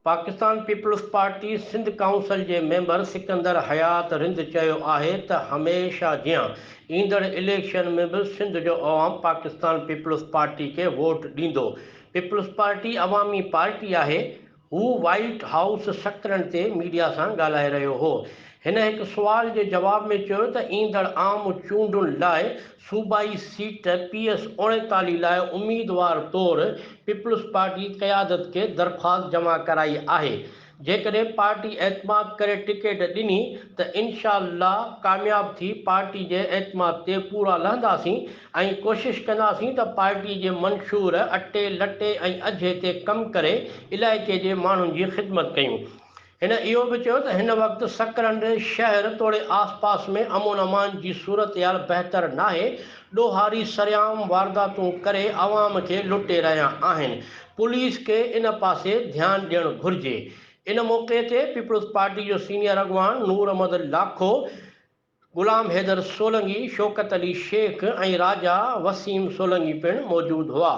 Pakistan Peoples Party Sindh council के member Sikandar Hayat Rind चयो आहे त हमेशा जियां ईंदड़ इलेक्शन में भी सिंध जो अवाम पाकिस्तान पीपल्स पार्टी के वोट ॾींदो। पीपल्स पार्टी अवामी पार्टी आहे। हू व्हाइट हाउस सकरनि ते मीडिया सां ॻाल्हाए रहियो हो। हिन हिकु सुवाल जे जवाब में चयो त ईंदड़ आम चूंडुनि लाइ सूबाई सीट PS39 लाइ उम्मीदवार तौर पीपल्स पार्टी क़यादत के दरख़्वास्त जमा कराई आहे। जेकॾहिं पार्टी एतमाद करे टिकट ॾिनी त इंशाअल्लाह कामयाब थी पार्टी जे एतमाद ते पूरा लहंदासीं ऐं कोशिशि कंदासीं त पार्टी जे मंशूर अटे लटे ऐं अझे ते कमु करे इलाइक़े जे माण्हुनि जी ख़िदमत कयूं। हिन इहो बि चयो त हिन वक़्तु सकरंड शहर तोड़े आसपास में अमन अमान जी सूरत हाल बहितर नाहे। ॾोहारी सरियाम वारदातूं करे अवाम खे लुटे रहिया आहिनि। पुलिस के इन पासे ध्यानु ॾियणु घुरिजे। इन मौक़े ते पीपल्स पार्टी जो सीनियर अॻवान नूर अहमद लाखो, गुलाम हैदर सोलंकी, शौकत अली शेख ऐं राजा वसीम सोलंकी पिणु मौजूदु हुआ।